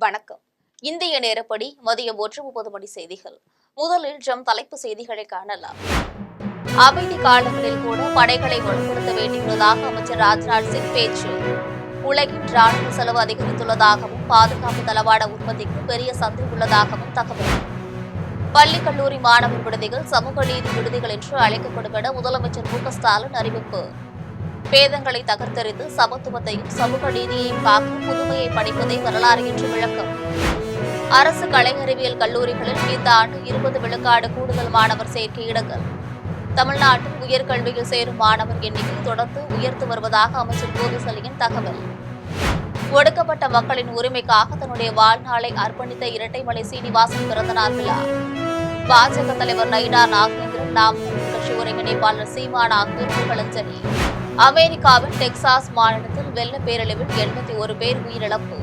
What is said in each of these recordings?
வணக்கம். இந்திய நேரப்படி மதியம் 1:30 மணி செய்திகள். முதலில் தலைப்பு செய்திகளை காணலாம். அமைதி காலங்களில் கூட படைகளை வலுப்படுத்த வேண்டியுள்ளதாக அமைச்சர் ராஜ்நாத் சிங் பேச்சு. உலகின் ராணுவ செலவு அதிகரித்துள்ளதாகவும் பாதுகாப்பு தளவாட உற்பத்திக்கு பெரிய சந்தை உள்ளதாகவும் தகவல். பள்ளி கல்லூரி மாணவர் விடுதிகள் சமூக நீதி விடுதிகள் என்று அழைக்கப்படும் என முதலமைச்சர் மு.க.ஸ்டாலின் அறிவிப்பு. பேதங்களை தகர்த்தெறிந்து சமத்துவத்தையும் சமூக நீதியையும் காக்கும் புதுமையை படிப்பதே வரலாறு என்று விளக்கம். அரசு கலை அறிவியல் கல்லூரிகளில் இந்த ஆண்டு 20 விழுக்காடு கூடுதல் மாணவர் சேர்க்கை இடங்கள். தமிழ்நாட்டில் உயர்கல்வியில் சேரும் மாணவர் எண்ணிக்கை தொடர்ந்து உயர்த்து வருவதாக அமைச்சர் கோவிசெழியன் தகவல். ஒடுக்கப்பட்ட மக்களின் உரிமைக்காக தன்னுடைய வாழ்நாளை அர்ப்பணித்த இரட்டைமலை சீனிவாசன் பிறந்தநாள் விழா. பாஜக தலைவர் நயினார் நாகேந்திரன், நாம் தமிழர் கட்சி ஒருங்கிணைப்பாளர் சீமான் ஆகியோர் புகழஞ்சலி. அமெரிக்காவின் டெக்சாஸ் மாநிலத்தில் வெள்ள பேரழிவில் 81 பேர் உயிரிழப்பு.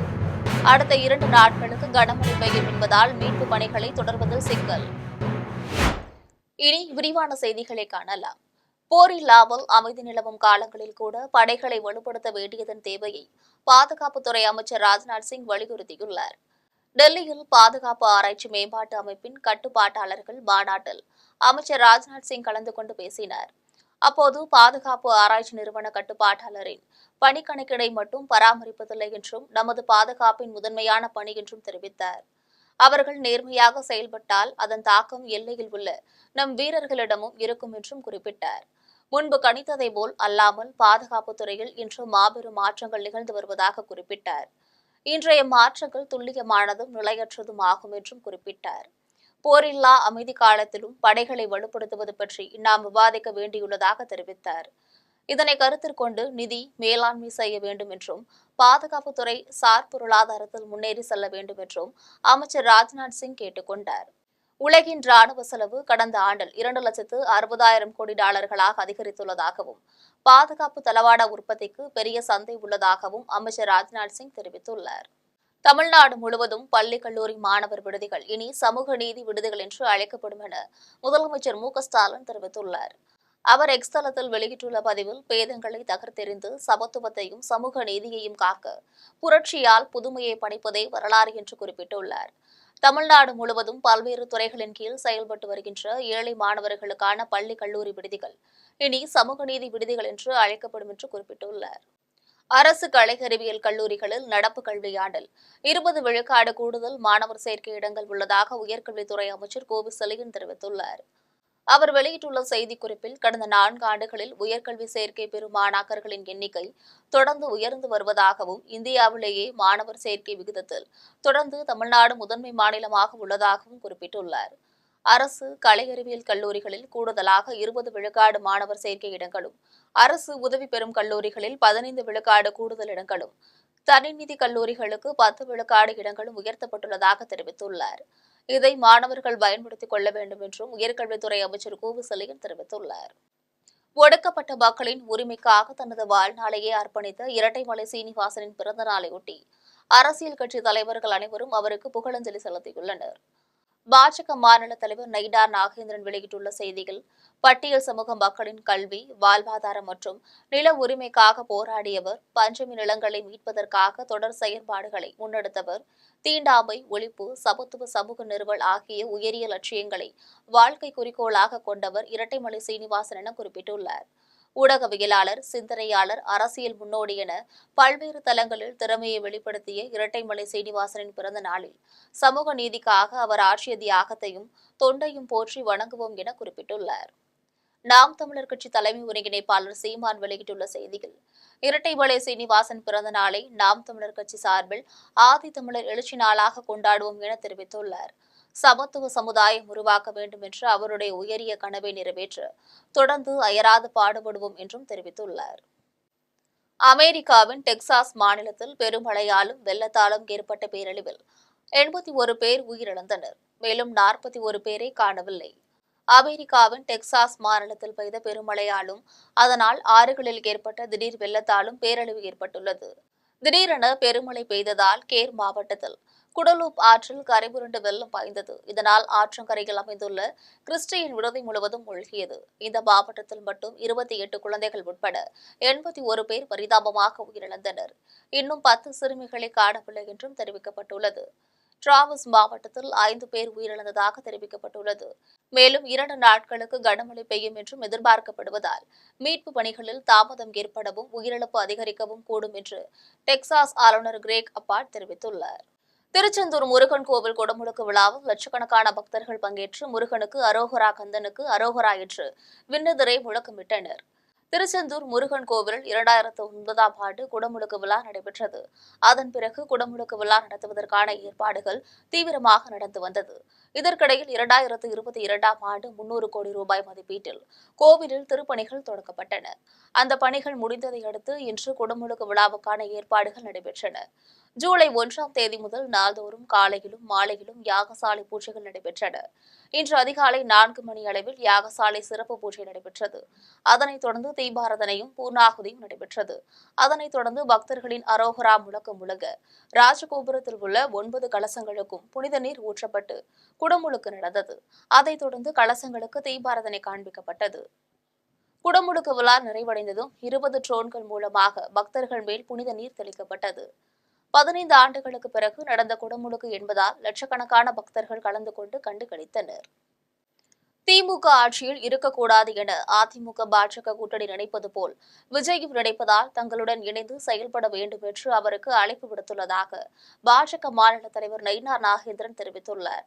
அடுத்த 2 நாட்களுக்கு கனமழை பெய்யும் என்பதால் மீட்பு பணிகளை தொடர்வதில் சிக்கல். இனி விரிவான செய்திகளை காணலாம். போர் இல்லாமல் அமைதி நிலவும் காலங்களில் கூட படைகளை வலுப்படுத்த வேண்டியதன் தேவையை பாதுகாப்புத்துறை அமைச்சர் ராஜ்நாத் சிங் வலியுறுத்தியுள்ளார். டெல்லியில் பாதுகாப்பு ஆராய்ச்சி மேம்பாட்டு அமைப்பின் கட்டுப்பாட்டாளர்கள் மாநாட்டில் அமைச்சர் ராஜ்நாத் சிங் கலந்து கொண்டு பேசினார். அப்போது பாதுகாப்பு ஆராய்ச்சி நிறுவன கட்டுப்பாட்டாளரின் பணிக்கணக்கிடை மட்டும் பராமரிப்பதில்லை என்றும் நமது பாதுகாப்பின் முதன்மையான பணி என்றும் தெரிவித்தார். அவர்கள் நேர்மையாக செயல்பட்டால் அதன் தாக்கம் எல்லையில் உள்ள நம் வீரர்களிடமும் இருக்கும் என்றும் குறிப்பிட்டார். முன்பு கணித்ததை போல் அல்லாமல் பாதுகாப்பு துறையில் இன்று மாபெரும் மாற்றங்கள் நிகழ்ந்து வருவதாக குறிப்பிட்டார். இன்றைய மாற்றங்கள் துல்லியமானதும் நிலையற்றதும் ஆகும் என்றும் குறிப்பிட்டார். போரில்லா அமைதி காலத்திலும் படைகளை வலுப்படுத்துவது பற்றி நாம் விவாதிக்க வேண்டியுள்ளதாக தெரிவித்தார். இதனை கருத்தில் கொண்டு நிதி மேலாண்மை செய்ய வேண்டும் என்றும் பாதுகாப்புத்துறை சார் பொருளாதாரத்தில் முன்னேறி செல்ல வேண்டும் என்றும் அமைச்சர் ராஜ்நாத் சிங் கேட்டுக் கொண்டார். உலகின் ராணுவ செலவு கடந்த ஆண்டில் 2,60,000 கோடி டாலர்களாக அதிகரித்துள்ளதாகவும் பாதுகாப்பு தளவாட உற்பத்திக்கு பெரிய சந்தை உள்ளதாகவும் அமைச்சர் ராஜ்நாத் சிங் தெரிவித்துள்ளார். தமிழ்நாடு முழுவதும் பள்ளி கல்லூரி மாணவர் விடுதிகள் இனி சமூக நீதி விடுதிகள் என்று அழைக்கப்படும் என முதலமைச்சர் மு.க.ஸ்டாலின் தெரிவித்துள்ளார். அவர் எக்ஸ் தளத்தில் வெளியிட்டுள்ள பதிவில் பேதங்களை தகர்த்தெறிந்து சமத்துவத்தையும் சமூக நீதியையும் காக்க புரட்சியால் புதுமையை படைப்பதே வரலாறு என்று குறிப்பிட்டுள்ளார். தமிழ்நாடு முழுவதும் பல்வேறு துறைகளின் கீழ் செயல்பட்டு வருகின்ற ஏழை மாணவர்களுக்கான பள்ளி கல்லூரி விடுதிகள் இனி சமூக நீதி விடுதிகள் என்று அழைக்கப்படும் என்று குறிப்பிட்டுள்ளார். அரசு கலை அறிவியல் கல்லூரிகளில் நடப்பு கல்வியாண்டில் 20 விழுக்காடு கூடுதல் மாணவர் சேர்க்கை இடங்கள் உள்ளதாக உயர்கல்வித்துறை அமைச்சர் கோவிசெழியன் தெரிவித்துள்ளார். அவர் வெளியிட்டுள்ள செய்திக்குறிப்பில் கடந்த 4 ஆண்டுகளில் உயர்கல்வி சேர்க்கை பெறும் மாணாக்கர்களின் எண்ணிக்கை தொடர்ந்து உயர்ந்து வருவதாகவும் இந்தியாவிலேயே மாணவர் சேர்க்கை விகிதத்தில் தொடர்ந்து தமிழ்நாடு முதன்மை மாநிலமாக உள்ளதாகவும் குறிப்பிட்டுள்ளார். அரசு கலை அறிவியல் கல்லூரிகளில் கூடுதலாக 20 விழுக்காடு மாணவர் சேர்க்கை இடங்களும், அரசு உதவி பெறும் கல்லூரிகளில் 15 விழுக்காடு கூடுதல் இடங்களும், தனிநிதி கல்லூரிகளுக்கு 10 விழுக்காடு இடங்களும் உயர்த்தப்பட்டுள்ளதாக தெரிவித்துள்ளார். இதை மாணவர்கள் பயன்படுத்திக் கொள்ள வேண்டும் என்றும் உயர்கல்வித்துறை அமைச்சர் கோவிசெழியன் தெரிவித்துள்ளார். ஒடுக்கப்பட்ட மக்களின் உரிமைக்காக தனது வாழ்நாளையே அர்ப்பணித்த இரட்டைமலை சீனிவாசனின் பிறந்த நாளையொட்டி அரசியல் கட்சி தலைவர்கள் அனைவரும் அவருக்கு புகழஞ்சலி செலுத்தியுள்ளனர். பாஜக மாநில தலைவர் நயினார் நாகேந்திரன் வெளியிட்டுள்ள செய்தியில், பட்டியல் சமூக மக்களின் கல்வி, வாழ்வாதாரம் மற்றும் நில உரிமைக்காக போராடியவர், பஞ்சமி நிலங்களை மீட்பதற்காக தொடர் செயற்பாடுகளை முன்னெடுத்தவர், தீண்டாமை ஒழிப்பு, சமத்துவ சமூக நிறுவல் ஆகிய உயரிய லட்சியங்களை வாழ்க்கை குறிக்கோளாக கொண்டவர் இரட்டைமலை சீனிவாசன் என குறிப்பிட்டுள்ளார். ஊடகவியலாளர், சிந்தனையாளர், அரசியல் முன்னோடி என பல்வேறு தளங்களில் திறமையை வெளிப்படுத்திய இரட்டைமலை சீனிவாசனின் பிறந்த நாளில் சமூக நீதிக்காக அவர் ஆற்றிய தியாகத்தையும் தொண்டையும் போற்றி வணங்குவோம் என குறிப்பிட்டுள்ளார். நாம் தமிழர் கட்சி தலைமை ஒருங்கிணைப்பாளர் சீமான் வெளியிட்டுள்ள செய்தியில், இரட்டைமலை சீனிவாசன் பிறந்த நாளை நாம் தமிழர் கட்சி சார்பில் ஆதி தமிழர் எழுச்சி நாளாக கொண்டாடுவோம் என தெரிவித்துள்ளார். சமத்துவ சமுதாயம் உருவாக்க வேண்டும் என்ற அவருடைய உயரிய கனவை நிறைவேற்ற தொடர்ந்து அயராது பாடுபடுவோம் என்றும் தெரிவித்துள்ளார். அமெரிக்காவின் டெக்சாஸ் மாநிலத்தில் பெருமழையாலும் வெள்ளத்தாலும் ஏற்பட்ட பேரழிவில் 81 பேர் உயிரிழந்தனர். மேலும் 41 பேரை காணவில்லை. அமெரிக்காவின் டெக்சாஸ் மாநிலத்தில் பெய்த பெருமழையாலும் அதனால் ஆறுகளில் ஏற்பட்ட திடீர் வெள்ளத்தாலும் பேரழிவு ஏற்பட்டுள்ளது. திடீரென பெருமழை பெய்ததால் கேர் மாவட்டத்தில் குடலூப் ஆற்றில் கரைபுரண்டு வெள்ளம் பாய்ந்தது. இதனால் ஆற்றங்கரையில் அமைந்துள்ள கிறிஸ்டியன் விடுதி முழுவதும் மூழ்கியது. இந்த மாவட்டத்தில் மட்டும் 28 குழந்தைகள் உட்பட 81 பேர் பரிதாபமாக உயிரிழந்தனர். இன்னும் 10 சிறுமிகளை காணவில்லை என்றும் தெரிவிக்கப்பட்டுள்ளது. டிராவஸ் மாவட்டத்தில் 5 பேர் உயிரிழந்ததாக தெரிவிக்கப்பட்டுள்ளது. மேலும் 2 நாட்களுக்கு கனமழை பெய்யும் என்றும் எதிர்பார்க்கப்படுவதால் மீட்பு பணிகளில் தாமதம் ஏற்படவும் உயிரிழப்பு அதிகரிக்கவும் கூடும் என்று டெக்சாஸ் ஆளுநர் கிரேக் அப்பாட் தெரிவித்துள்ளார். திருச்செந்தூர் முருகன் கோவில் குடமுழுக்கு விழாவில் லட்சக்கணக்கான பக்தர்கள் பங்கேற்று முருகனுக்கு அரோகரா கந்தனுக்கு அரோகரா என்று விண்ணெதிரை முழக்கமிட்டனர். திருச்செந்தூர் முருகன் கோவிலில் 2009ஆம் ஆண்டு குடமுழுக்கு விழா நடைபெற்றது. அதன் பிறகு குடமுழுக்கு விழா நடத்துவதற்கான ஏற்பாடுகள் தீவிரமாக நடந்து வந்தது. இதற்கிடையில் 2022ஆம் ஆண்டு 300 கோடி ரூபாய் மதிப்பீட்டில் கோவிலில் திருப்பணிகள் தொடங்கப்பட்டன. அந்த பணிகள் முடிந்ததை அடுத்து இன்று குடமுழுக்கு விழாவுக்கான ஏற்பாடுகள் நடைபெற்றன. ஜூலை 1ஆம் தேதி முதல் நாள்தோறும் காலையிலும் மாலையிலும் யாகசாலை பூஜைகள் நடைபெற்றன. இன்று அதிகாலை 4 மணி அளவில் யாகசாலை சிறப்பு பூஜை நடைபெற்றது. அதனைத் தொடர்ந்து தீபாராதனையும் பூர்ணாகுதியும் நடைபெற்றது. அதனைத் தொடர்ந்து பக்தர்களின் அரோகரா முழக்கம் முழங்க ராஜகோபுரத்தில் உள்ள 9 கலசங்களுக்கும் புனித நீர் ஊற்றப்பட்டு குடமுழுக்கு நடந்தது. அதைத் தொடர்ந்து கலசங்களுக்கு தீபாராதனை காண்பிக்கப்பட்டது. குடமுழுக்கு விழா நிறைவடைந்ததும் 20 ட்ரோன்கள் மூலமாக பக்தர்கள் மேல் புனித நீர் தெளிக்கப்பட்டது. 15 ஆண்டுகளுக்கு பிறகு நடந்த குடமுழுக்கு என்பதால் லட்சக்கணக்கான பக்தர்கள் கலந்து கொண்டு கண்டுகளித்தனர். திமுக ஆட்சியில் இருக்கக்கூடாது என அதிமுக பாஜக கூட்டணி நினைப்பது போல் விஜயும் நினைப்பதால் தங்களுடன் இணைந்து செயல்பட வேண்டும் என்று அவருக்கு அழைப்பு விடுத்துள்ளதாக பாஜக மாநில தலைவர் நயினார் நாகேந்திரன் தெரிவித்துள்ளார்.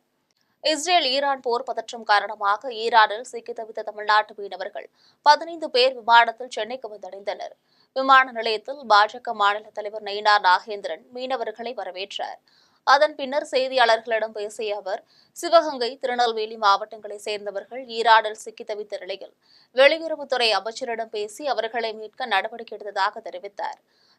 இஸ்ரேல் ஈரான் போர் பதற்றம் காரணமாக ஈரானில் சிக்கி தவித்த தமிழ்நாட்டு மீனவர்கள் 15 பேர் விமானத்தில் சென்னைக்கு வந்தடைந்தனர். விமான நிலையத்தில் பாஜக மாநில தலைவர் நயினார் நாகேந்திரன் மீனவர்களை வரவேற்றார். அதன் பின்னர் செய்தியாளர்களிடம் பேசிய அவர், சிவகங்கை, திருநெல்வேலி மாவட்டங்களைச் சேர்ந்தவர்கள் ஈரானில் சிக்கி தவித்த நிலையில் வெளியுறவுத்துறை அமைச்சரிடம் பேசி அவர்களை மீட்க நடவடிக்கை எடுத்ததாக தெரிவித்தார்.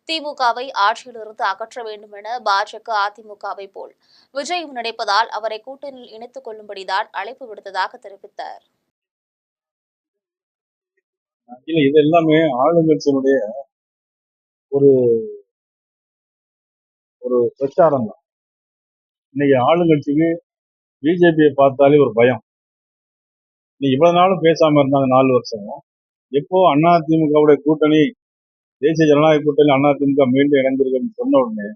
திமுகவை ஆட்சியிலிருந்து அகற்ற வேண்டும் என பாஜக அதிமுகவை போல் விஜயும் நினைப்பதால் அவரை கூட்டணியில் இணைத்துக் கொள்ளும்படிதான் அழைப்பு விடுத்ததாக தெரிவித்தார். இது எல்லாமே ஆளுங்கட்சியினுடைய ஒரு ஒரு பிரச்சாரம் தான். இன்னைக்கு ஆளுங்கட்சிக்கு பிஜேபியை பார்த்தாலே ஒரு பயம். நீ இவ்வளவு நாளும் பேசாம இருந்தாங்க 4 வருஷம். எப்போ அதிமுகவுடைய கூட்டணி, தேசிய ஜனநாயக கூட்டணி அதிமுக மீண்டும் இணைந்திருக்குன்னு சொன்ன உடனே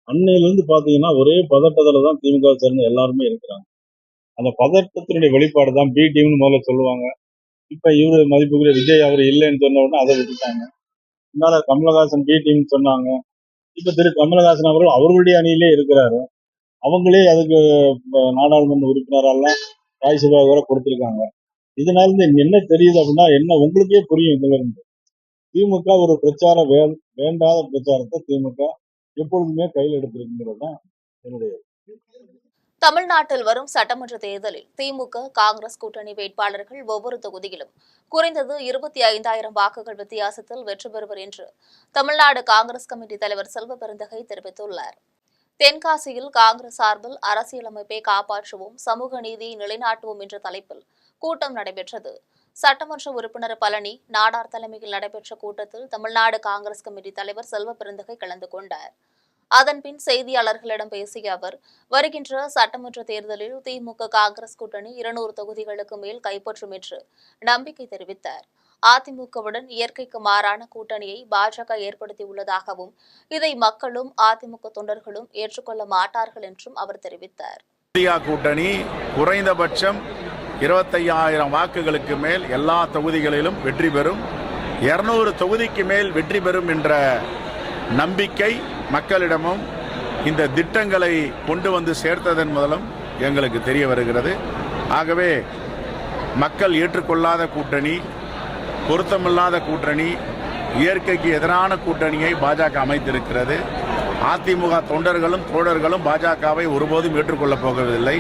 அன்னையிலிருந்து பாத்தீங்கன்னா ஒரே பதட்டத்துல தான் திமுக சேர்ந்து எல்லாருமே இருக்கிறாங்க. அந்த பதட்டத்தினுடைய வெளிப்பாடு தான் பி டீம்னு முதல்ல சொல்லுவாங்க. இப்ப இவரு மதிப்புக்குரிய விஜய் அவர் இல்லைன்னு சொன்ன உடனே அதை விட்டுட்டாங்க. முன்னால கமலஹாசன் பி டீம் சொன்னாங்க. இப்ப திரு கமலஹாசன் அவர்கள் அவர்களுடைய அணியிலே இருக்கிறாரு. அவங்களே அதுக்கு நாடாளுமன்ற உறுப்பினரெல்லாம் ராஜ்யசபா வரை கொடுத்திருக்காங்க. இதனால இருந்து என்ன தெரியுது அப்படின்னா, என்ன உங்களுக்கே புரியும். இதுல இருந்து திமுக ஒரு வேண்டாத பிரச்சாரத்தை திமுக எப்பொழுதுமே கையில் எடுத்திருக்கிறது தான் என்னுடைய. தமிழ்நாட்டில் வரும் சட்டமன்ற தேர்தலில் திமுக, காங்கிரஸ் கூட்டணி வேட்பாளர்கள் ஒவ்வொரு தொகுதியிலும் குறைந்தது 25,000 வாக்குகள் வித்தியாசத்தில் வெற்றி பெறுவர் என்று தமிழ்நாடு காங்கிரஸ் கமிட்டி தலைவர் செல்வ பெருந்தகை தெரிவித்துள்ளார். தென்காசியில் காங்கிரஸ் சார்பில் அரசியலமைப்பை காப்பாற்றுவோம், சமூக நீதியை நிலைநாட்டுவோம் என்ற தலைப்பில் கூட்டம் நடைபெற்றது. சட்டமன்ற உறுப்பினர் பழனி நாடார் தலைமையில் நடைபெற்ற கூட்டத்தில் தமிழ்நாடு காங்கிரஸ் கமிட்டி தலைவர் செல்வ பெருந்தகை கலந்து கொண்டார். அதன்பின் செய்தியாளர்களிடம் பேசிய அவர், வருகின்ற சட்டமன்ற தேர்தலில் திமுக, காங்கிரஸ் கூட்டணி 200 தொகுதிகளுக்கு மேல் கைப்பற்றும் என்று நம்பிக்கை தெரிவித்தார். அதிமுகவுடன் இயற்கைக்கு மாறான கூட்டணியை பாஜக ஏற்படுத்தியுள்ளதாகவும் இதை மக்களும் அதிமுக தொண்டர்களும் ஏற்றுக்கொள்ள மாட்டார்கள் என்றும் அவர் தெரிவித்தார். கூட்டணி குறைந்தபட்சம் 25,000 வாக்குகளுக்கு மேல் எல்லா தொகுதிகளிலும் வெற்றி பெறும், 200 தொகுதிக்கு மேல் வெற்றி பெறும் என்ற நம்பிக்கை மக்களிடமும் இந்த திட்டங்களை கொண்டு வந்து சேர்த்ததன் மூலம் எங்களுக்கு தெரிய வருகிறது. ஆகவே மக்கள் ஏற்றுக்கொள்ளாத கூட்டணி, பொருத்தமில்லாத கூட்டணி, இயற்கைக்கு எதிரான கூட்டணியை பாஜக அமைத்திருக்கிறது. அதிமுக தொண்டர்களும் தோழர்களும் பாஜகவை ஒருபோதும் ஏற்றுக்கொள்ளப் போவதில்லை.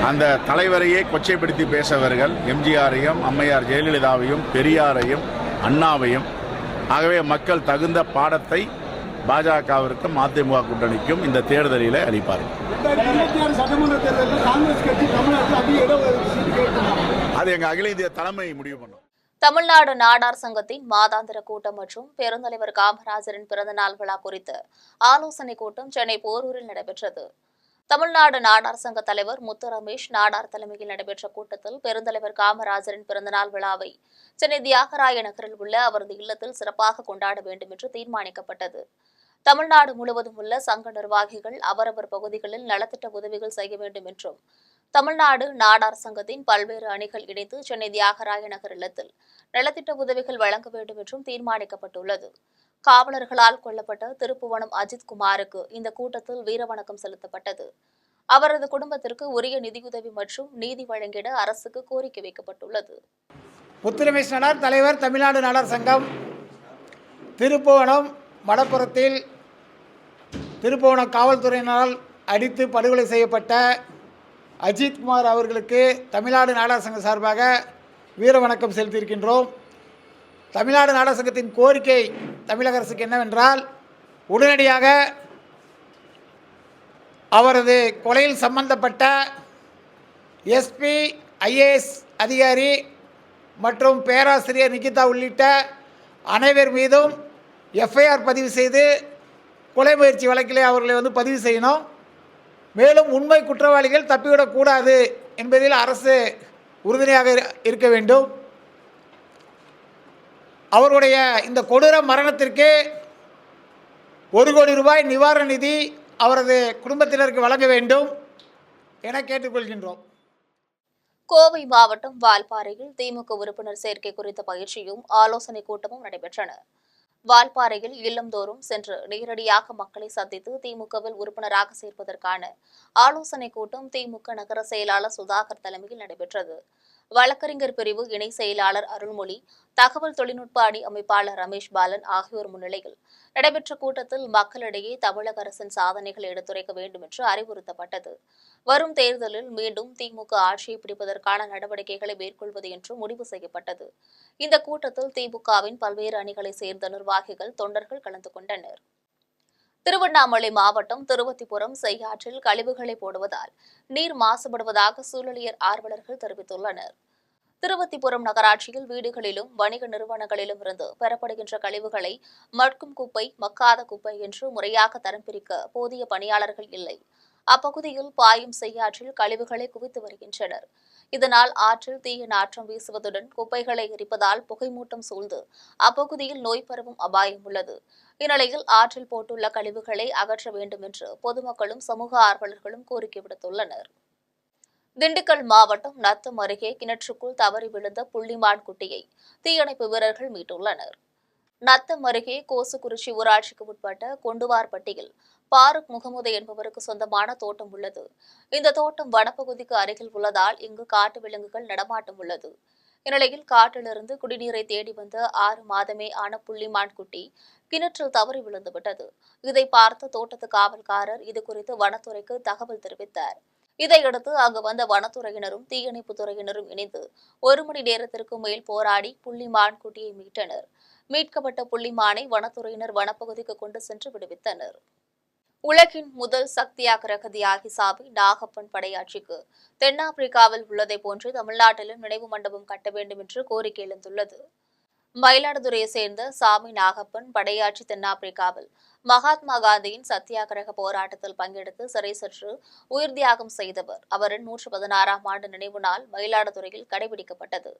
அந்த தலைவரையே கொச்சைப்படுத்தி பேசவர்கள் எம்ஜிஆரையும், அம்மையார் ஜெயலலிதாவையும், பெரியாரையும், அண்ணாவையும். ஆகவே மக்கள் தகுந்த பாடத்தை பாஜகவிற்கும் அதிமுக கூட்டணிக்கும் இந்த தேர்தலில் அளிப்பார்கள். அது எங்க அகில இந்திய தலைமை முடிவு பண்ணும். தமிழ்நாடு நாடார் சங்கத்தின் மாதாந்திர கூட்டம் மற்றும் பெருந்தலைவர் காமராஜரின் பிறந்தநாள் விழா குறித்து ஆலோசனைக் கூட்டம் சென்னை போரூரில் நடைபெற்றது. தமிழ்நாடு நாடார் சங்க தலைவர் முத்து ரமேஷ் நாடார் தலைமையில் நடைபெற்ற கூட்டத்தில் பெருந்தலைவர் காமராஜரின் பிறந்தநாள் விழாவை சென்னை தியாகராய நகரில் உள்ள அவரது இல்லத்தில் சிறப்பாக கொண்டாட வேண்டும் என்று தீர்மானிக்கப்பட்டது. தமிழ்நாடு முழுவதும் உள்ள சங்க நிர்வாகிகள் அவரவர் பகுதிகளில் நலத்திட்ட உதவிகள் செய்ய வேண்டும் என்றும், தமிழ்நாடு நாடார் சங்கத்தின் பல்வேறு அணிகள் இணைந்து சென்னை தியாகராய நகர் இல்லத்தில் நலத்திட்ட உதவிகள் வழங்க வேண்டும் என்றும் தீர்மானிக்கப்பட்டுள்ளது. காவலர்களால் கொல்லப்பட்ட திருப்புவனம் அஜித் குமாருக்கு இந்த கூட்டத்தில் வீரவணக்கம் செலுத்தப்பட்டது. அவரது குடும்பத்திற்கு உரிய நிதியுதவி மற்றும் நீதி வழங்கிட அரசுக்கு கோரிக்கை வைக்கப்பட்டுள்ளது. முத்துரமேஷ் நாடார் தலைவர், தமிழ்நாடு நாடார் சங்கம். திருப்புவனம் மடப்புறத்தில் திருப்புவனம் காவல்துறையினரால் அடித்து படுகொலை செய்யப்பட்ட அஜித்குமார் அவர்களுக்கு தமிழ்நாடு நாடார் சங்கம் சார்பாக வீரவணக்கம் செலுத்தியிருக்கின்றோம். தமிழ்நாடு நாடார் சங்கத்தின் கோரிக்கை தமிழக அரசுக்கு என்னவென்றால், உடனடியாக அவரது கொலையில் சம்பந்தப்பட்ட எஸ்பி, ஐஏஎஸ் அதிகாரி மற்றும் பேராசிரியர் நிகிதா உள்ளிட்ட அனைவர் மீதும் எஃப்ஐஆர் பதிவு செய்து கொலை முயற்சி வழக்கிலே அவர்களை பதிவு செய்யணும். மேலும் உண்மை குற்றவாளிகள் தப்பிவிடக்கூடாது என்பதில் அரசு உறுதுணையாக இருக்க வேண்டும். அவருடைய இந்த கொடூர மரணத்திற்கு 1 கோடி ரூபாய் நிவாரண நிதி அவரது குடும்பத்தினருக்கு வழங்க வேண்டும் என கேட்டுக்கொள்கின்றோம். கோவை மாவட்டம் வால்பாறையில் திமுக உறுப்பினர் சேர்க்கை குறித்த பயிற்சியும் ஆலோசனைக் கூட்டமும் நடைபெற்றன. வால்பாறையில் இல்லந்தோறும் சென்று நேரடியாக மக்களை சந்தித்து திமுகவில் உறுப்பினராக சேர்ப்பதற்கான ஆலோசனைக் கூட்டம் திமுக நகர செயலாளர் சுதாகர் தலைமையில் நடைபெற்றது. வழக்கறிஞர் பிரிவு இணை செயலாளர் அருள்மொழி, தகவல் தொழில்நுட்ப அணி அமைப்பாளர் ரமேஷ் பாலன் ஆகியோர் முன்னிலையில் நடைபெற்ற கூட்டத்தில் மக்களிடையே தமிழக அரசின் சாதனைகளை எடுத்துரைக்க வேண்டும் என்று அறிவுறுத்தப்பட்டது. வரும் தேர்தலில் மீண்டும் திமுக ஆட்சியை பிடிப்பதற்கான நடவடிக்கைகளை மேற்கொள்வது என்று முடிவு செய்யப்பட்டது. இந்த கூட்டத்தில் திமுகவின் பல்வேறு அணிகளை சேர்ந்த நிர்வாகிகள், தொண்டர்கள் கலந்து கொண்டனர். திருவண்ணாமலை மாவட்டம் திருவத்திபுரம் செய்யாற்றில் கழிவுகளை போடுவதால் நீர் மாசுபடுவதாக சூழலியல் ஆர்வலர்கள் தெரிவித்துள்ளனர். திருவத்திபுரம் நகராட்சியில் வீடுகளிலும் வணிக நிறுவனங்களிலும் இருந்து பெறப்படுகின்ற கழிவுகளை மட்கும் குப்பை, மக்காத குப்பை என்று முறையாக தரம் பிரிக்க போதிய பணியாளர்கள் இல்லை. அப்பகுதியில் பாயும் செய்யாற்றில் கழிவுகளை குவித்து வருகின்றனர். இதனால் ஆற்றில் தீய நாற்றம் வீசுவதுடன் குப்பைகளை எரிப்பதால் புகைமூட்டம் சூழ்ந்து அப்பகுதியில் நோய் பரவும் அபாயம் உள்ளது. இந்நிலையில் ஆற்றில் போட்டுள்ள கழிவுகளை அகற்ற வேண்டும் என்று பொதுமக்களும் சமூக ஆர்வலர்களும் கோரிக்கை விடுத்துள்ளனர். திண்டுக்கல் மாவட்டம் நத்தம் அருகே கிணற்றுக்குள் தவறி விழுந்த புள்ளிமான் குட்டியை தீயணைப்பு வீரர்கள் மீட்டுள்ளனர். நத்தம் அருகே கோசுகுறிச்சி ஊராட்சிக்கு உட்பட்ட கொண்டுவார்பட்டியில் பாருக் முகமது என்பவருக்கு சொந்தமான தோட்டம் உள்ளது. இந்த தோட்டம் வனப்பகுதிக்கு அருகில் உள்ளதால் இங்கு காட்டு விலங்குகள் நடமாட்டம் உள்ளது. இந்நிலையில் காட்டிலிருந்து குடிநீரை தேடி வந்த 6 மாதமே ஆன புள்ளிமான் குட்டி கிணற்றில் தவறி விழுந்துவிட்டது. இதை பார்த்த தோட்டத்து காவல்காரர் இதுகுறித்து வனத்துறைக்கு தகவல் தெரிவித்தார். இதையடுத்து அங்கு வந்த வனத்துறையினரும் தீயணைப்பு துறையினரும் இணைந்து 1 மணி நேரத்திற்கு மேல் போராடி புள்ளிமான் குட்டியை மீட்டனர். மீட்கப்பட்ட புள்ளிமானை வனத்துறையினர் வனப்பகுதிக்கு கொண்டு சென்று விடுவித்தனர். உலகின் முதல் சக்தியாகிரக தியாகி சாமி நாகப்பன் படையாட்சிக்கு தென்னாப்பிரிக்காவில் உள்ளதை போன்று தமிழ்நாட்டிலும் நினைவு மண்டபம் கட்ட வேண்டும் என்று கோரிக்கை எழுந்துள்ளது. மயிலாடுதுறையை சேர்ந்த சாமி நாகப்பன் படையாட்சி தென்னாப்பிரிக்காவில் மகாத்மா காந்தியின் சத்தியாகிரக போராட்டத்தில் பங்கெடுத்து சிறை சென்று உயிர் தியாகம் செய்தவர். அவரின் 116ஆம் ஆண்டு நினைவு நாள் மயிலாடுதுறையில் கடைபிடிக்கப்பட்டது.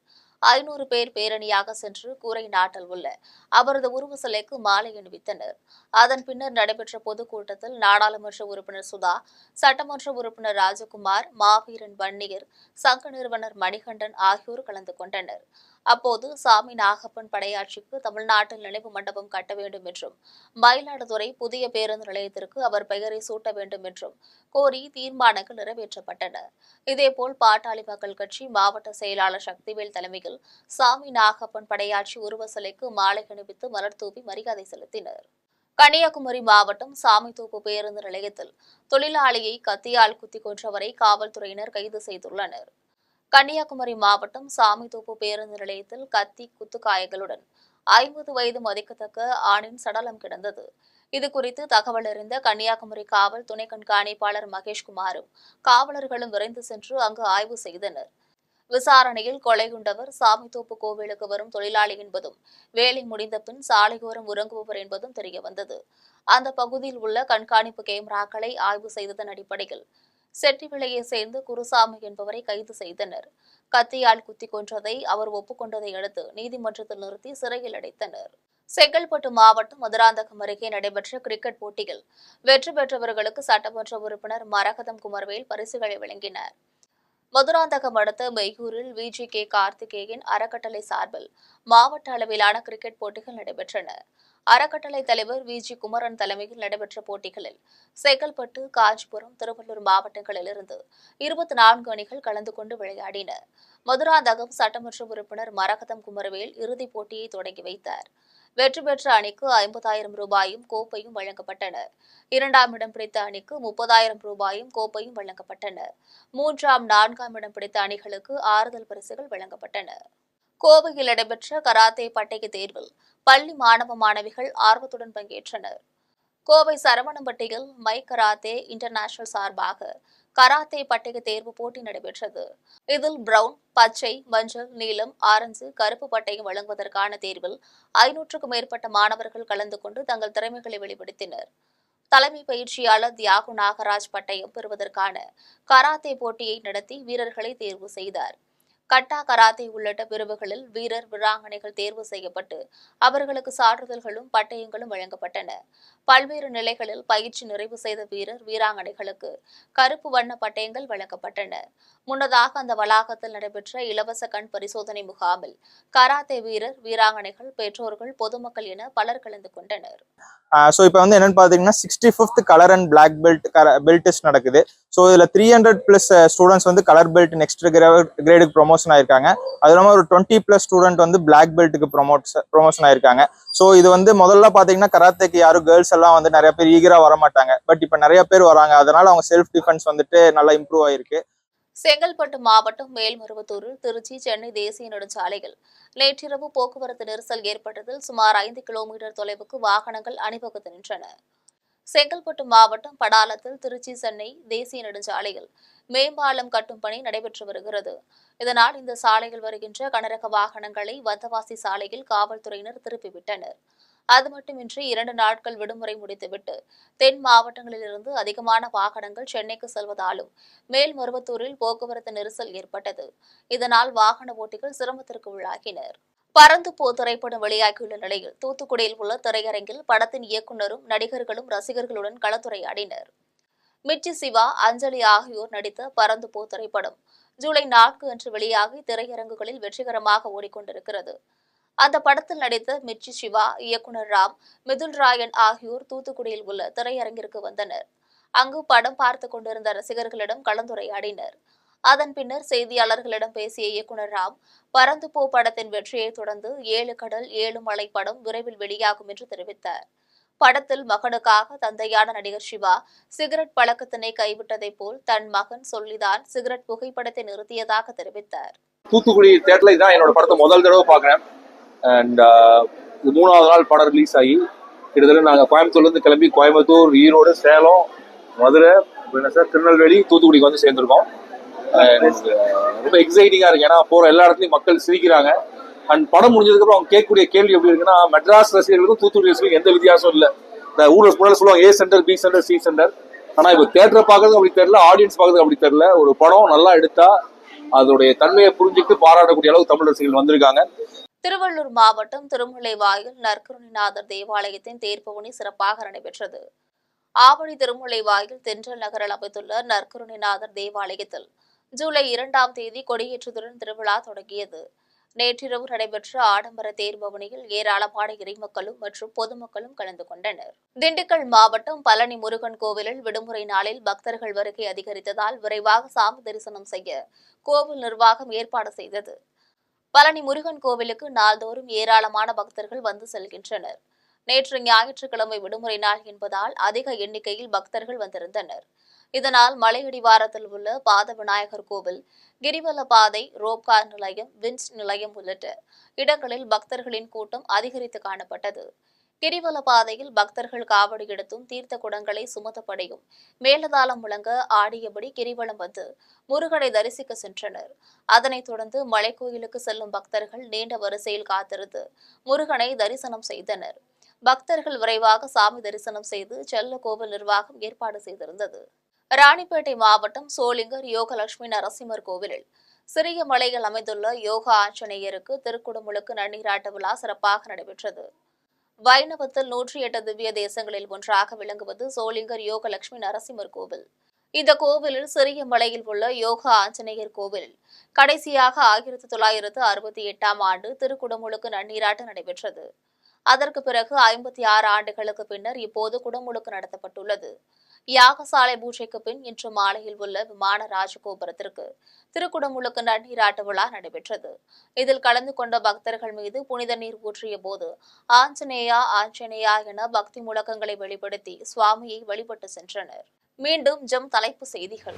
500 பேர் பேரணியாக சென்று கூரை நாட்டில் உள்ள அவரது உருவ சிலைக்கு மாலை அணிவித்தனர். அதன் பின்னர் நடைபெற்ற பொதுக்கூட்டத்தில் நாடாளுமன்ற உறுப்பினர் சுதா, சட்டமன்ற உறுப்பினர் ராஜகுமார், மாவீரன் வன்னியர் சங்க நிறுவனர் மணிகண்டன் ஆகியோர் கலந்து கொண்டனர். அப்போது சாமி நாகப்பன் படையாட்சிக்கு தமிழ்நாட்டில் நினைவு மண்டபம் கட்ட வேண்டும் என்றும், மயிலாடுதுறை புதிய பேருந்து நிலையத்திற்கு அவர் பெயரை சூட்ட வேண்டும் என்றும் கோரி தீர்மானங்கள் நிறைவேற்றப்பட்டன. இதேபோல் பாட்டாளி மக்கள் கட்சி மாவட்ட செயலாளர் சக்திவேல் தலைமையில் சாமி நாகப்பன் படையாட்சி உருவ சிலைக்கு மாலை அணிவித்து மலர் தூவி மரியாதை செலுத்தினர். கன்னியாகுமரி மாவட்டம் சாமித்தோப்பு பேருந்து நிலையத்தில் தொழிலாளியை கத்தியால் குத்திக் கொன்றவரை காவல்துறையினர் கைது செய்துள்ளனர். கன்னியாகுமரி மாவட்டம் சாமித்தோப்பு பேருந்து நிலையத்தில் கத்தி குத்துக்காயங்களுடன் 50 வயது மதிக்கத்தக்க ஆணின் சடலம் கிடந்தது. இதுகுறித்து தகவல் அறிந்த கன்னியாகுமரி காவல் துணை கண்காணிப்பாளர் மகேஷ்குமாரும் காவலர்களும் விரைந்து சென்று அங்கு ஆய்வு செய்தனர். விசாரணையில் கொலையுண்டவர் சாமித்தோப்பு கோவிலுக்கு வரும் தொழிலாளி என்பதும், வேலை முடிந்த பின் சாலையோரம் உறங்குபவர் என்பதும் தெரியவந்தது. அந்த பகுதியில் உள்ள கண்காணிப்பு கேமராக்களை ஆய்வு செய்ததன் அடிப்படையில் செட்டிவிளையை சேர்ந்த குருசாமி என்பவரை கைது செய்தனர். கத்தியால் குத்தி கொன்றதை அவர் ஒப்புக்கொண்டதை அடுத்து நீதிமன்றத்தில் நிறுத்தி சிறையில் அடைத்தனர். செங்கல்பட்டு மாவட்டம் மதுராந்தகம் அருகே நடைபெற்ற கிரிக்கெட் போட்டியில் வெற்றி பெற்றவர்களுக்கு சட்டமன்ற உறுப்பினர் மரகதம் குமரவேல் பரிசுகளை வழங்கினார். மதுராந்தகம் அடுத்த மெய்யூரில் VGK கார்த்திகேயன் அறக்கட்டளை சார்பில் மாவட்ட அளவிலான கிரிக்கெட் போட்டிகள் நடைபெற்றன. அறக்கட்டளை தலைவர் VG குமரன் தலைமையில் நடைபெற்ற போட்டிகளில் செங்கல்பட்டு, காஞ்சிபுரம், திருவள்ளூர் மாவட்டங்களிலிருந்து 24 அணிகள் கலந்து கொண்டு விளையாடின. மதுராந்தகம் சட்டமன்ற உறுப்பினர் மரகதம் குமரவேல் இறுதிப் போட்டியை தொடங்கி வைத்தார். வெற்றி பெற்ற அணிக்கு 50,000 ரூபாயும் கோப்பையும் வழங்கப்பட்டன. 2ஆம் இடம் பிடித்த அணிக்கு 30,000 ரூபாயும் கோப்பையும் வழங்கப்பட்டன. 3ஆம், 4ஆம் இடம் பிடித்த அணிகளுக்கு ஆறுதல் பரிசுகள் வழங்கப்பட்டன. கோவையில் நடைபெற்ற கராத்தே பட்டய தேர்வில் பள்ளி மாணவ மாணவிகள் ஆர்வத்துடன் பங்கேற்றனர். கோவை சரவணம்பட்டியில் மை கராத்தே இன்டர்நேஷனல் சார்பாக கராத்தே பட்டய தேர்வு போட்டி நடைபெற்றது. இதில் பிரவுன், பச்சை, மஞ்சள், நீலம், ஆரஞ்சு, கருப்பு பட்டயம் வழங்குவதற்கான தேர்வில் 500க்கும் மேற்பட்ட மாணவர்கள் கலந்து கொண்டு தங்கள் திறமைகளை வெளிப்படுத்தினர். தலைமை பயிற்சியாளர் தியாகு நாகராஜ் பட்டயம் பெறுவதற்கான கராத்தே போட்டியை நடத்தி வீரர்களை தேர்வு செய்தார். கட்டா கராத்தே உள்ளிட்ட பிரிவுகளில் வீரர், வீராங்கனைகள் தேர்வு செய்யப்பட்டு அவர்களுக்கு சான்றிதழ்களும் பட்டயங்களும் வழங்கப்பட்டன. பல்வேறு நிலைகளில் பயிற்சி நிறைவு செய்த வீரர், வீராங்கனைகளுக்கு கருப்பு வண்ண பட்டயங்கள் வழங்கப்பட்டன. முன்னதாக அந்த வளாகத்தில் நடைபெற்ற இலவச கண் பரிசோதனை முகாமில் கராத்தே வீரர், வீராங்கனைகள், பெற்றோர்கள், பொதுமக்கள் என பலர் கலந்து கொண்டனர். ஸோ இப்போ வந்து என்னன்னு பார்த்தீங்கன்னா 65th colour and black belt test நடக்குது. ஸோ இதில் 300+ ஸ்டூடெண்ட்ஸ் வந்து கலர் பெல்ட் நெக்ஸ்ட் கிரேடுக்கு ப்ரொமோஷன் ஆயிருக்காங்க. அது இல்லாமல் ஒரு 20+ ஸ்டூடெண்ட் வந்து பிளாக் பெல்ட்டுக்கு ப்ரொமோஷன் ஆயிருக்காங்க. ஸோ இது வந்து முதல்ல பார்த்தீங்கன்னா கராத்தேக்கு யாரும் கேர்ள்ஸ் எல்லாம் வந்து நிறைய பேர் ஈகராக வர மாட்டாங்க. பட் இப்போ நிறைய பேர் வராங்க. அதனால அவங்க செல்ஃப் டிஃபென்ஸ் வந்துட்டு நல்லா இம்ப்ரூவ் ஆயிருக்கு. செங்கல்பட்டு மாவட்டம் மேல்மருவத்தூரில் திருச்சி, சென்னை தேசிய நெடுஞ்சாலையில் நேற்றிரவு போக்குவரத்து நெரிசல் ஏற்பட்டதில் சுமார் 5 கிலோமீட்டர் தொலைவுக்கு வாகனங்கள் அணிவகுத்து நின்றன. செங்கல்பட்டு மாவட்டம் படாலத்தில் திருச்சி, சென்னை தேசிய நெடுஞ்சாலையில் மேம்பாலம் கட்டும் பணி நடைபெற்று வருகிறது. இதனால் இந்த சாலையில் வருகின்ற கனரக வாகனங்களை வந்தவாசி சாலையில் காவல்துறையினர் திருப்பிவிட்டனர். அது மட்டுமின்றி 2 நாட்கள் விடுமுறை முடித்துவிட்டு தென் மாவட்டங்களிலிருந்து அதிகமான வாகனங்கள் சென்னைக்கு செல்வதாலும் மேல்மருவத்தூரில் போக்குவரத்து நெரிசல் ஏற்பட்டது. இதனால் வாகன ஓட்டிகள் சிரமத்திற்கு உள்ளாகினர். பறந்துபோ திரைப்படம் வெளியாகியுள்ள நிலையில் தூத்துக்குடியில் உள்ள திரையரங்கில் படத்தின் இயக்குநரும் நடிகர்களும் ரசிகர்களுடன் கலந்துரையாடினர். மிர்ச்சி சிவா, அஞ்சலி ஆகியோர் நடித்த பறந்துபோ திரைப்படம் ஜூலை 4 அன்று வெளியாகி திரையரங்குகளில் வெற்றிகரமாக ஓடிக்கொண்டிருக்கிறது. அந்த படத்தில் நடித்த மிர்ச்சி சிவா, இயக்குநர் ராம், மிதுல் ராயன் ஆகியோர் தூத்துக்குடியில் உள்ள திரையரங்கிற்கு வந்தனர். அங்கு படம் பார்த்துக் கொண்டிருந்த ரசிகர்களிடம் கலந்துரையாடினர். அதன் பின்னர் செய்தியாளர்களிடம் பேசிய இயக்குநர் ராம், பறந்துபோ படத்தின் வெற்றியை தொடர்ந்து 7 கடல் 7 மலை படம் விரைவில் வெளியாகும் என்று தெரிவித்தார். படத்தில் மகனுக்காக தந்தையான நடிகர் சிவா சிகரெட் பழக்கத்தினை கைவிட்டதை போல் தன் மகன் சொல்லிதான் சிகரெட் புகைப்படத்தை நிறுத்தியதாக தெரிவித்தார். தூத்துக்குடி தியேட்டர்ல இதான் என்னோட படத்தை முதல் தடவை பார்க்குறேன். அண்ட் இது 3வது நாள் படம் ரிலீஸ் ஆகி கிட்டத்தட்ட நாங்கள் கோயம்புத்தூர்லேருந்து கிளம்பி கோயம்புத்தூர், ஈரோடு, சேலம், மதுரை, திருநெல்வேலி, தூத்துக்குடிக்கு வந்து சேர்ந்துருக்கோம். ரொம்ப எக்ஸைட்டிங்காக இருக்கு. ஏன்னா போகிற எல்லா இடத்துலையும் மக்கள் சிரிக்கிறாங்க. அண்ட் படம் முடிஞ்சதுக்கப்புறம் அவங்க கேட்கக்கூடிய கேள்வி எப்படி இருக்குன்னா, மெட்ராஸ் ரசிகர்களுக்கும் தூத்துக்குடி ரசிகர்களுக்கும் எந்த வித்தியாசம் இல்லை. இந்த ஊரில் முன்னாடி சொல்லுவாங்க A centre, B centre, C centre. ஆனால் இப்போ தியேட்டரை பார்க்கறதுக்கு அப்படி தெரியல, ஆடியன்ஸ் பார்க்கறதுக்கு அப்படி தெரியல. ஒரு படம் நல்லா எடுத்தா அதோடைய தன்மையை புரிஞ்சுக்கிட்டு பாராட்டக்கூடிய அளவுக்கு தமிழ் ரசிகர்கள் வந்திருக்காங்க. திருவள்ளூர் மாவட்டம் திருமுல்லைவாயில் நற்கருணைநாதர் தேவாலயத்தின் தேர்பவனி சிறப்பாக நடைபெற்றது. ஆவணி திருமுல்லைவாயில் தென்றல் நகரில் அமைந்துள்ள நற்கருணைநாதர் தேவாலயத்தில் ஜூலை 2ஆம் தேதி கொடியேற்றத்துடன் திருவிழா தொடங்கியது. நேற்றிரவு நடைபெற்ற ஆடம்பர தேர்பவனியில் ஏராளமான இறைமக்களும் மற்றும் பொதுமக்களும் கலந்து கொண்டனர். திண்டுக்கல் மாவட்டம் பழனி முருகன் கோவிலில் விடுமுறை நாளில் பக்தர்கள் வருகை அதிகரித்ததால் விரைவாக சாமி தரிசனம் செய்ய கோவில் நிர்வாகம் ஏற்பாடு செய்தது. பழனி முருகன் கோவிலுக்கு நாள்தோறும் ஏராளமான பக்தர்கள் வந்து செல்கின்றனர். நேற்று ஞாயிற்றுக்கிழமை விடுமுறை நாள் என்பதால் அதிக எண்ணிக்கையில் பக்தர்கள் வந்திருந்தனர். இதனால் மலையடிவாரத்தில் உள்ள பாத விநாயகர் கோவில், கிரிவல பாதை, ரோப்கார் நிலையம், வின்ஸ் நிலையம் உள்ளிட்ட இடங்களில் பக்தர்களின் கூட்டம் அதிகரித்து காணப்பட்டது. கிரிவல பாதையில் பக்தர்கள் காவடி எடுத்தும் தீர்த்த குடங்களை சுமத்தப்படியும் மேலதாளம் முழங்க ஆடியபடி கிரிவலம் வந்து முருகனை தரிசிக்க சென்றனர். அதனைத் தொடர்ந்து மலைக்கோயிலுக்கு செல்லும் பக்தர்கள் நீண்ட வரிசையில் காத்திருந்து முருகனை தரிசனம் செய்தனர். பக்தர்கள் விரைவாக சாமி தரிசனம் செய்து செல்ல கோவில் நிர்வாகம் ஏற்பாடு செய்திருந்தது. ராணிப்பேட்டை மாவட்டம் சோளிங்கர் யோகலட்சுமி நரசிம்மர் கோவிலில் சிறிய மலையில் அமைந்துள்ள யோகா ஆஞ்சநேயருக்கு திருக்குடமுழுக்கு நன்னீராட்ட விழா சிறப்பாக நடைபெற்றது. வைணவத்தில் 108 திவ்ய தேசங்களில் ஒன்றாக விளங்குவது சோளிங்கர் யோகலட்சுமி நரசிம்மர் கோவில். இந்த கோவிலில் சிறிய மலையில் உள்ள யோகா ஆஞ்சநேயர் கோவிலில் கடைசியாக 1968ஆம் ஆண்டு திருக்குடமுழுக்கு நன்னீராட்டு நடைபெற்றது. அதற்கு பிறகு 56 ஆண்டுகளுக்கு பின்னர் இப்போது குடமுழுக்கு நடத்தப்பட்டுள்ளது. யாகசாலை பூஜைக்கு பின் இன்று மாலையில் உள்ள விமான ராஜகோபுரத்திற்கு திருக்குடமுழுக்கு நன்னீராட்டு விழா நடைபெற்றது. இதில் கலந்து கொண்ட பக்தர்கள் மீது புனித நீர் ஊற்றிய போது ஆஞ்சநேயா ஆஞ்சநேயா என பக்தி முழக்கங்களை வெளிப்படுத்தி சுவாமியை வழிபட்டு சென்றனர். மீண்டும் தலைப்பு செய்திகள்.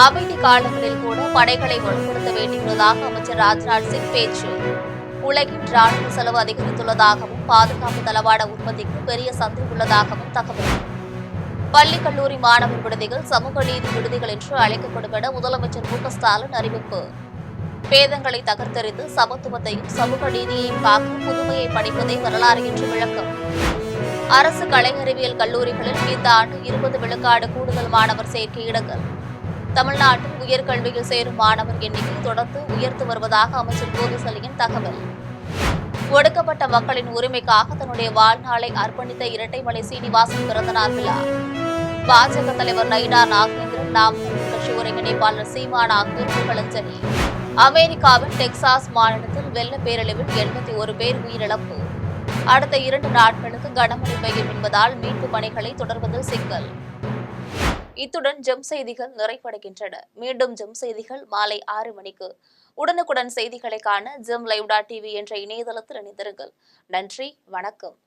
அமைதி காலங்களில் கூட படைகளை வலுப்படுத்த வேண்டியுள்ளதாக அமைச்சர் ராஜ்நாத் சிங் பேச்சு. உலகின் ராணுவ செலவு அதிகரித்துள்ளதாகவும் பாதுகாப்பு தளவாட உற்பத்திக்கு பெரிய சந்தை உள்ளதாகவும் தகவல். பள்ளி கல்லூரி மாணவர் விடுதிகள் சமூக நீதி விடுதிகள் என்று அழைக்கப்படும் என முதலமைச்சர் மு க ஸ்டாலின் அறிவிப்பு. பேதங்களை தகர்த்தெறிந்து சமத்துவத்தையும் சமூக நீதியையும் காக்கும் புதுமையை படிப்பதே வரலாறு என்று விளக்கம். அரசு கலை அறிவியல் கல்லூரிகளில் இந்த ஆண்டு 20 விழுக்காடு கூடுதல் மாணவர் சேர்க்கை இடங்கள். தமிழ்நாட்டில் உயர்கல்வியில் சேரும் மாணவர் எண்ணிக்கை தொடர்ந்து உயர்த்து வருவதாக அமைச்சர் கோவிசெழியன் தகவல். ஒடுக்கப்பட்ட மக்களின் உரிமைக்காக தன்னுடைய வாழ்நாளை அர்ப்பணித்த இரட்டைமலை சீனிவாசன் பிறந்தநாள் விழா. பாஜக தலைவர் நைனா நாகேந்திரன், நாம் கட்சி ஒருங்கிணைப்பாளர் சீமான் ஆகியோர் புகழஞ்சலி. அமெரிக்காவின் டெக்சாஸ் மாநிலத்தில் வெள்ள பேரழிவில் 81 பேர் உயிரிழப்பு. அடுத்த 2 நாட்களுக்கு கனமழை பெய்யும் என்பதால் மீட்பு பணிகளை தொடர்வதில் சிக்கல். இத்துடன் செய்திகள் நிறைவடைகின்றன. மீண்டும் செய்திகள் மாலை 6 மணிக்கு. உடனுக்குடன் செய்திகளை காண ஜெம் லைவ்.tv என்ற இணையதளத்தில் இணைந்திருங்கள். நன்றி, வணக்கம்.